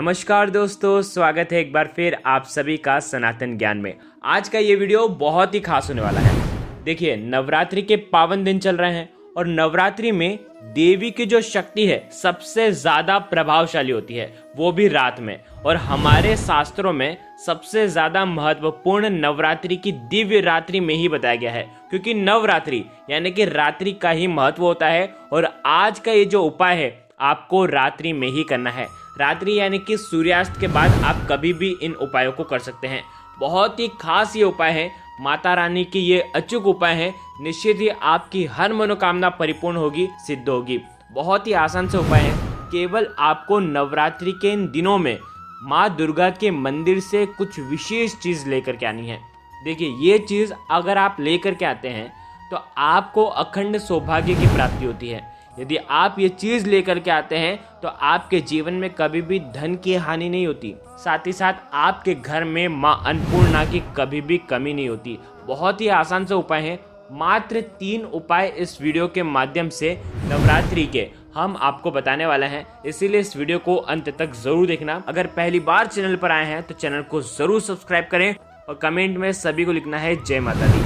नमस्कार दोस्तों, स्वागत है एक बार फिर आप सभी का सनातन ज्ञान में। आज का ये वीडियो बहुत ही खास होने वाला है। देखिए, नवरात्रि के पावन दिन चल रहे हैं और नवरात्रि में देवी की जो शक्ति है सबसे ज्यादा प्रभावशाली होती है, वो भी रात में। और हमारे शास्त्रों में सबसे ज्यादा महत्वपूर्ण नवरात्रि की दिव्य रात्रि में ही बताया गया है, क्योंकि नवरात्रि यानी कि रात्रि का ही महत्व होता है। और आज का ये जो उपाय है आपको रात्रि में ही करना है। रात्रि यानी कि सूर्यास्त के बाद आप कभी भी इन उपायों को कर सकते हैं। बहुत ही खास ये उपाय है, माता रानी की ये अचूक उपाय है। निश्चित ही आपकी हर मनोकामना परिपूर्ण होगी, सिद्ध होगी। बहुत ही आसान से उपाय है। केवल आपको नवरात्रि के इन दिनों में माँ दुर्गा के मंदिर से कुछ विशेष चीज लेकर के आनी है। देखिए, ये चीज अगर आप लेकर के आते हैं तो आपको अखंड सौभाग्य की प्राप्ति होती है। यदि आप ये चीज लेकर के आते हैं तो आपके जीवन में कभी भी धन की हानि नहीं होती, साथ ही साथ आपके घर में माँ अन्नपूर्णा की कभी भी कमी नहीं होती। बहुत ही आसान से उपाय है। मात्र 3 उपाय इस वीडियो के माध्यम से नवरात्रि के हम आपको बताने वाले हैं, इसीलिए इस वीडियो को अंत तक जरूर देखना। अगर पहली बार चैनल पर आए हैं तो चैनल को जरूर सब्सक्राइब करें और कमेंट में सभी को लिखना है जय माता दी।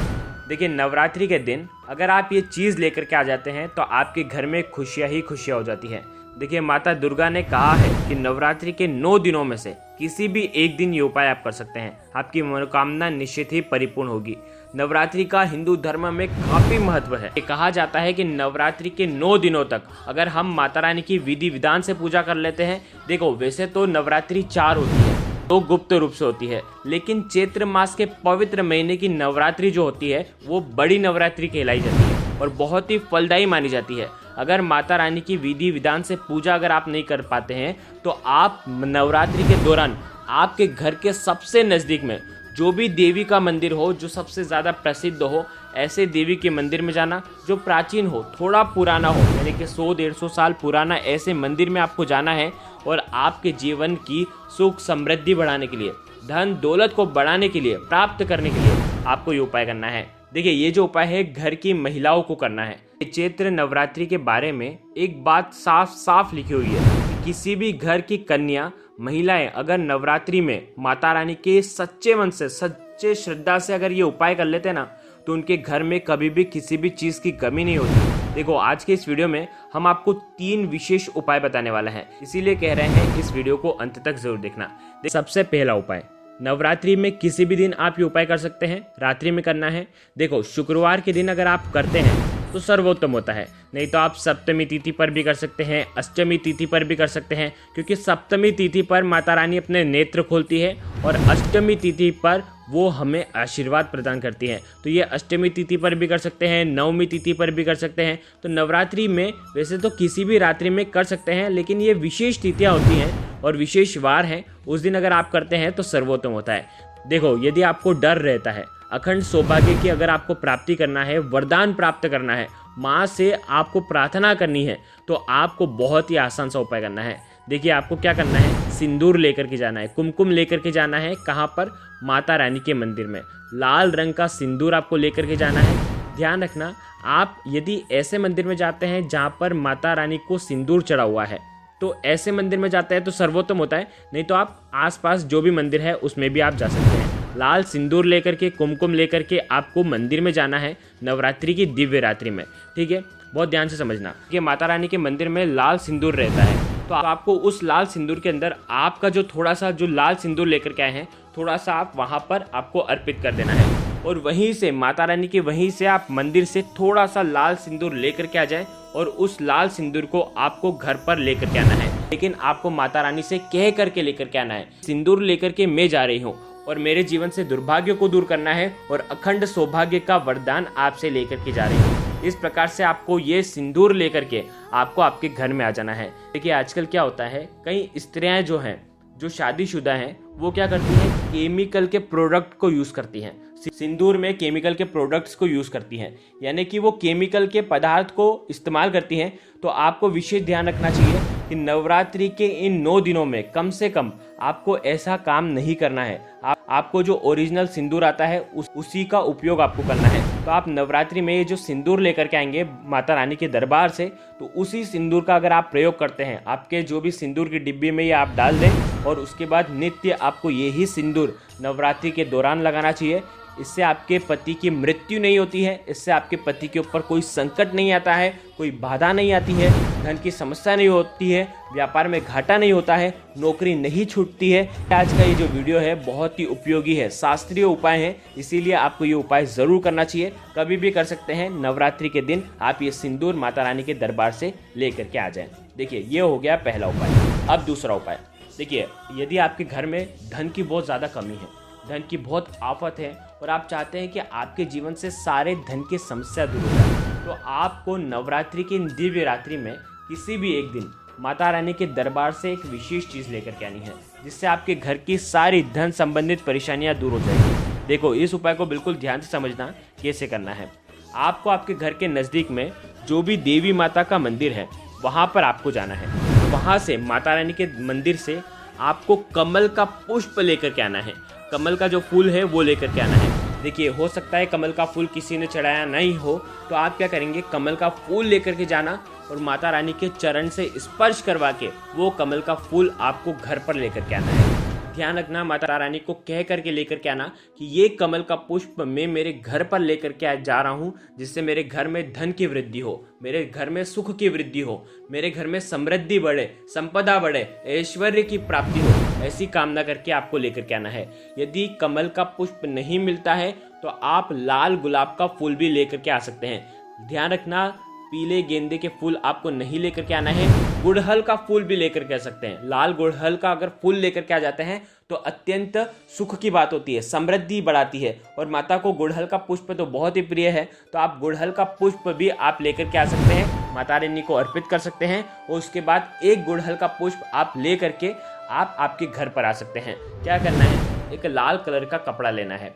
देखिए, नवरात्रि के दिन अगर आप ये चीज़ लेकर के आ जाते हैं तो आपके घर में खुशियाँ ही खुशियाँ हो जाती हैं। देखिए, माता दुर्गा ने कहा है कि नवरात्रि के 9 दिनों में से किसी भी एक दिन ये उपाय आप कर सकते हैं, आपकी मनोकामना निश्चित ही परिपूर्ण होगी। नवरात्रि का हिंदू धर्म में काफ़ी महत्व है। ये कहा जाता है कि नवरात्रि के 9 दिनों तक अगर हम माता रानी की विधि विधान से पूजा कर लेते हैं। देखो, वैसे तो नवरात्रि 4 होती है, तो गुप्त रूप से होती है, लेकिन चैत्र मास के पवित्र महीने की नवरात्रि जो होती है वो बड़ी नवरात्रि कहलाई जाती है और बहुत ही फलदायी मानी जाती है। अगर माता रानी की विधि विधान से पूजा अगर आप नहीं कर पाते हैं तो आप नवरात्रि के दौरान आपके घर के सबसे नज़दीक में जो भी देवी का मंदिर हो, जो सबसे ज़्यादा प्रसिद्ध हो, ऐसे देवी के मंदिर में जाना। जो प्राचीन हो, थोड़ा पुराना हो, यानी कि 100-150 साल पुराना, ऐसे मंदिर में आपको जाना है और आपके जीवन की सुख समृद्धि बढ़ाने के लिए, धन दौलत को बढ़ाने के लिए, प्राप्त करने के लिए आपको ये उपाय करना है। देखिए, ये जो उपाय है घर की महिलाओं को करना है। चैत्र नवरात्रि के बारे में एक बात साफ साफ लिखी हुई है कि किसी भी घर की कन्या महिलाएं अगर नवरात्रि में माता रानी के सच्चे मन से, सच्चे श्रद्धा से अगर ये उपाय कर लेते हैं ना, तो उनके घर में कभी भी किसी भी चीज़ की कमी नहीं होती। देखो, आज के इस वीडियो में हम आपको 3 विशेष उपाय बताने वाला हैं, इसीलिए कह रहे हैं इस वीडियो को अंत तक जरूर देखना। सबसे पहला उपाय, नवरात्रि में किसी भी दिन आप ये उपाय कर सकते हैं, रात्रि में करना है। देखो, शुक्रवार के दिन अगर आप करते हैं तो सर्वोत्तम होता है, नहीं तो आप सप्तमी तिथि पर भी कर सकते हैं, अष्टमी तिथि पर भी कर सकते हैं, क्योंकि सप्तमी तिथि पर माता रानी अपने नेत्र खोलती है और अष्टमी तिथि पर वो हमें आशीर्वाद प्रदान करती हैं। तो ये अष्टमी तिथि पर भी कर सकते हैं, नवमी तिथि पर भी कर सकते हैं। तो नवरात्रि में वैसे तो किसी भी रात्रि में कर सकते हैं, लेकिन ये विशेष तिथियाँ होती हैं और विशेष वार हैं, उस दिन अगर आप करते हैं तो सर्वोत्तम होता है। देखो, यदि आपको डर रहता है, अखंड सौभाग्य की अगर आपको प्राप्ति करना है, वरदान प्राप्त करना है, माँ से आपको प्रार्थना करनी है, तो आपको बहुत ही आसान सा उपाय करना है। देखिए, आपको क्या करना है, सिंदूर लेकर के जाना है, कुमकुम लेकर के जाना है। कहाँ पर? माता रानी के मंदिर में। लाल रंग का सिंदूर आपको लेकर के जाना है। ध्यान रखना, आप यदि ऐसे मंदिर में जाते हैं जहाँ पर माता रानी को सिंदूर चढ़ा हुआ है, तो ऐसे मंदिर में जाते हैं तो सर्वोत्तम होता है, नहीं तो आप आसपास जो भी मंदिर है उसमें भी आप जा सकते हैं। लाल सिंदूर लेकर के, कुमकुम लेकर के आपको मंदिर में जाना है नवरात्रि की दिव्य रात्रि में। ठीक है, बहुत ध्यान से समझना कि माता रानी के मंदिर में लाल सिंदूर रहता है, तो आपको उस लाल सिंदूर के अंदर आपका जो थोड़ा सा जो लाल सिंदूर लेकर के आए हैं, थोड़ा सा आप वहाँ पर आपको अर्पित कर देना है। और वहीं से माता रानी के वहीं से आप मंदिर से थोड़ा सा लाल सिंदूर लेकर के आ जाएं और उस लाल सिंदूर को आपको घर पर लेकर के आना है। लेकिन आपको माता रानी से कह करके लेकर के आना है, सिंदूर लेकर के मैं जा रही हूँ और मेरे जीवन से दुर्भाग्य को दूर करना है और अखंड सौभाग्य का वरदान आपसे लेकर के जा रही हूँ। इस प्रकार से आपको ये सिंदूर लेकर के आपको आपके घर में आ जाना है। देखिए, आजकल क्या होता है, कई स्त्रियां जो हैं, जो शादीशुदा हैं, वो क्या करती हैं, केमिकल के प्रोडक्ट को यूज़ करती हैं। सिंदूर में केमिकल के प्रोडक्ट्स को यूज़ करती हैं, यानी कि वो केमिकल के पदार्थ को इस्तेमाल करती हैं। तो आपको विशेष ध्यान रखना चाहिए कि नवरात्रि के इन 9 दिनों में कम से कम आपको ऐसा काम नहीं करना है। आपको जो ओरिजिनल सिंदूर आता है उसी का उपयोग आपको करना है। तो आप नवरात्रि में ये जो सिंदूर लेकर के आएंगे माता रानी के दरबार से, तो उसी सिंदूर का अगर आप प्रयोग करते हैं, आपके जो भी सिंदूर की डिब्बी में ये आप डाल दें और उसके बाद नित्य आपको यही सिंदूर नवरात्रि के दौरान लगाना चाहिए। इससे आपके पति की मृत्यु नहीं होती है, इससे आपके पति के ऊपर कोई संकट नहीं आता है, कोई बाधा नहीं आती है, धन की समस्या नहीं होती है, व्यापार में घाटा नहीं होता है, नौकरी नहीं छूटती है। आज का ये जो वीडियो है बहुत ही उपयोगी है, शास्त्रीय उपाय है, इसीलिए आपको ये उपाय ज़रूर करना चाहिए। कभी भी कर सकते हैं, नवरात्रि के दिन आप ये सिंदूर माता रानी के दरबार से लेकर के आ जाएं। देखिए, ये हो गया पहला उपाय। अब दूसरा उपाय देखिए, यदि आपके घर में धन की बहुत ज़्यादा कमी है, धन की बहुत आफत है और आप चाहते हैं कि आपके जीवन से सारे धन की समस्या दूर हो जाए, तो आपको नवरात्रि की दिव्य रात्रि में किसी भी एक दिन माता रानी के दरबार से एक विशेष चीज़ लेकर के आनी है, जिससे आपके घर की सारी धन संबंधित परेशानियां दूर हो जाएगी। देखो, इस उपाय को बिल्कुल ध्यान से समझना कैसे करना है। आपको आपके घर के नज़दीक में जो भी देवी माता का मंदिर है वहाँ पर आपको जाना है। वहाँ से माता रानी के मंदिर से आपको कमल का पुष्प लेकर के आना है। कमल का जो फूल है वो लेकर के आना है। देखिए, हो सकता है कमल का फूल किसी ने चढ़ाया नहीं हो, तो आप क्या करेंगे, कमल का फूल लेकर के जाना और माता रानी के चरण से स्पर्श करवा के वो कमल का फूल आपको घर पर लेकर के आना है। ध्यान रखना, माता रानी को कह करके लेकर के आना कि ये कमल का पुष्प मैं मेरे घर पर लेकर के जा रहा हूँ, जिससे मेरे घर में धन की वृद्धि हो, मेरे घर में सुख की वृद्धि हो, मेरे घर में समृद्धि बढ़े, संपदा बढ़े, ऐश्वर्य की प्राप्ति हो। ऐसी कामना करके आपको लेकर के आना है। यदि कमल का पुष्प नहीं मिलता है तो आप लाल गुलाब का फूल भी लेकर के आ सकते हैं। ध्यान रखना, पीले गेंदे के फूल आपको नहीं लेकर के आना है, गुड़हल का फूल भी लेकर के आ सकते हैं। लाल गुड़हल का अगर फूल लेकर के आ जाते हैं तो अत्यंत सुख की बात होती है, समृद्धि बढ़ाती है, और माता को गुड़हल का पुष्प तो बहुत ही प्रिय है, तो आप गुड़हल का पुष्प भी आप लेकर के आ सकते हैं, माता रानी को अर्पित कर सकते हैं। और उसके बाद एक गुड़हल का पुष्प आप ले करके आप आपके घर पर आ सकते हैं। क्या करना है, एक लाल कलर का कपड़ा लेना है,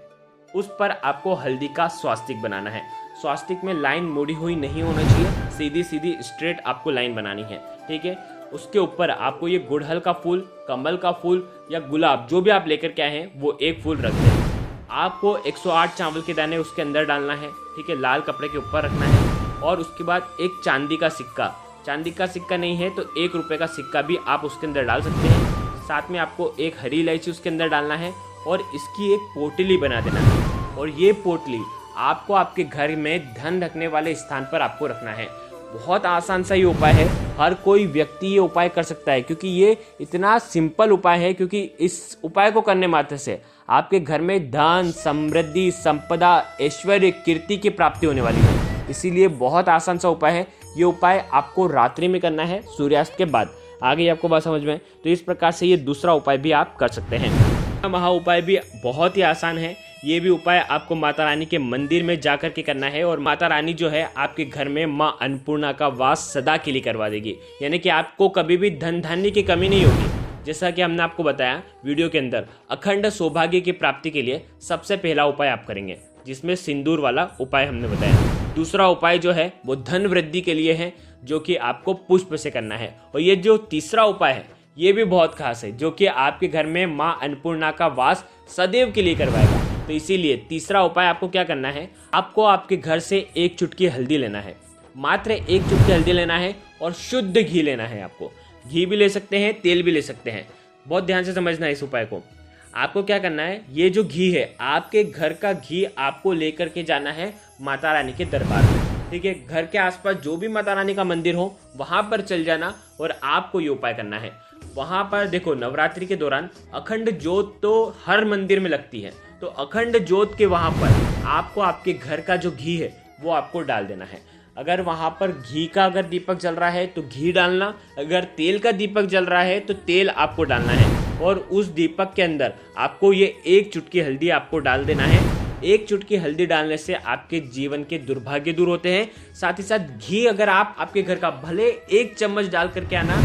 उस पर आपको हल्दी का स्वास्तिक बनाना है। स्वास्तिक में लाइन मुड़ी हुई नहीं होना चाहिए, सीधी सीधी स्ट्रेट आपको लाइन बनानी है, ठीक है। उसके ऊपर आपको ये गुड़हल का फूल, कमल का फूल या गुलाब जो भी आप लेकर के आए हैं वो एक फूल रख दें। आपको 108 चावल के दाने उसके अंदर डालना है, ठीक है, लाल कपड़े के ऊपर रखना है। और उसके बाद एक चांदी का सिक्का, चांदी का सिक्का नहीं है तो 1 रुपये का सिक्का भी आप उसके अंदर डाल सकते हैं। साथ में आपको एक हरी इलायची उसके अंदर डालना है और इसकी एक पोटली बना देना है। और ये पोटली आपको आपके घर में धन रखने वाले स्थान पर आपको रखना है। बहुत आसान सा ये उपाय है, हर कोई व्यक्ति ये उपाय कर सकता है, क्योंकि ये इतना सिंपल उपाय है, क्योंकि इस उपाय को करने मात्र से आपके घर में धन, समृद्धि, संपदा, ऐश्वर्य, कीर्ति की प्राप्ति होने वाली है। इसीलिए बहुत आसान सा उपाय है। ये उपाय आपको रात्रि में करना है, सूर्यास्त के बाद। आ गई आपको बात समझ में? तो इस प्रकार से ये दूसरा उपाय भी आप कर सकते हैं। महा उपाय भी बहुत ही आसान है। ये भी उपाय आपको माता रानी के मंदिर में जाकर के करना है, और माता रानी जो है आपके घर में माँ अन्नपूर्णा का वास सदा के लिए करवा देगी। यानी कि आपको कभी भी धन धान्य की कमी नहीं होगी। जैसा कि हमने आपको बताया वीडियो के अंदर, अखंड सौभाग्य की प्राप्ति के लिए सबसे पहला उपाय आप करेंगे, जिसमें सिंदूर वाला उपाय हमने बताया। दूसरा उपाय जो है वो धन वृद्धि के लिए है, जो कि आपको पुष्प से करना है। और ये जो तीसरा उपाय है ये भी बहुत खास है, जो कि आपके घर में माँ अन्नपूर्णा का वास सदैव के लिए करवाएगा। तो इसीलिए तीसरा उपाय आपको क्या करना है, आपको आपके घर से 1 चुटकी हल्दी लेना है, मात्र 1 चुटकी हल्दी लेना है, और शुद्ध घी लेना है। आपको घी भी ले सकते हैं, तेल भी ले सकते हैं। बहुत ध्यान से समझना है इस उपाय को। आपको क्या करना है, ये जो घी है आपके घर का घी आपको लेकर के जाना है माता रानी के दरबार में, ठीक है। घर के आसपास जो भी माता रानी का मंदिर हो वहां पर चल जाना और आपको ये उपाय करना है। वहां पर देखो, नवरात्रि के दौरान अखंड ज्योत तो हर मंदिर में लगती है, तो अखंड ज्योत के वहां पर आपको आपके घर का जो घी है वो आपको डाल देना है। अगर वहां पर घी का अगर दीपक जल रहा है तो घी डालना, अगर तेल का दीपक जल रहा है तो तेल आपको डालना है, और उस दीपक के अंदर आपको ये 1 चुटकी हल्दी आपको डाल देना है। 1 चुटकी हल्दी डालने से आपके जीवन के दुर्भाग्य दूर होते हैं। साथ ही साथ घी अगर आप आपके घर का भले 1 चम्मच डाल करके आना,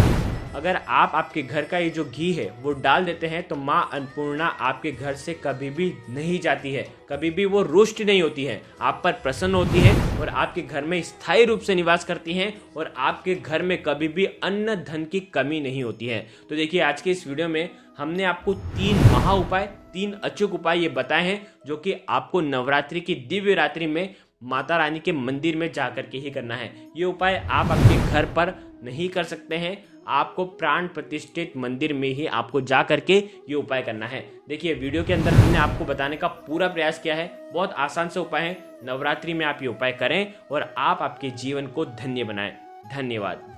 अगर आप आपके घर का ये जो घी है वो डाल देते हैं तो माँ अन्नपूर्णा आपके घर से कभी भी नहीं जाती है, कभी भी वो रुष्ट नहीं होती है, आप पर प्रसन्न होती है और आपके घर में स्थायी रूप से निवास करती हैं, और आपके घर में कभी भी अन्न धन की कमी नहीं होती है। तो देखिए, आज के इस वीडियो में हमने आपको 3 महा उपाय, 3 अचूक उपाय ये बताए हैं, जो कि आपको नवरात्रि की दिव्य रात्रि में माता रानी के मंदिर में जा करके ही करना है। ये उपाय आप आपके घर पर नहीं कर सकते हैं, आपको प्राण प्रतिष्ठित मंदिर में ही आपको जा करके ये उपाय करना है। देखिए वीडियो के अंदर हमने आपको बताने का पूरा प्रयास किया है, बहुत आसान से उपाय है। नवरात्रि में आप ये उपाय करें और आप आपके जीवन को धन्य बनाएं। धन्यवाद।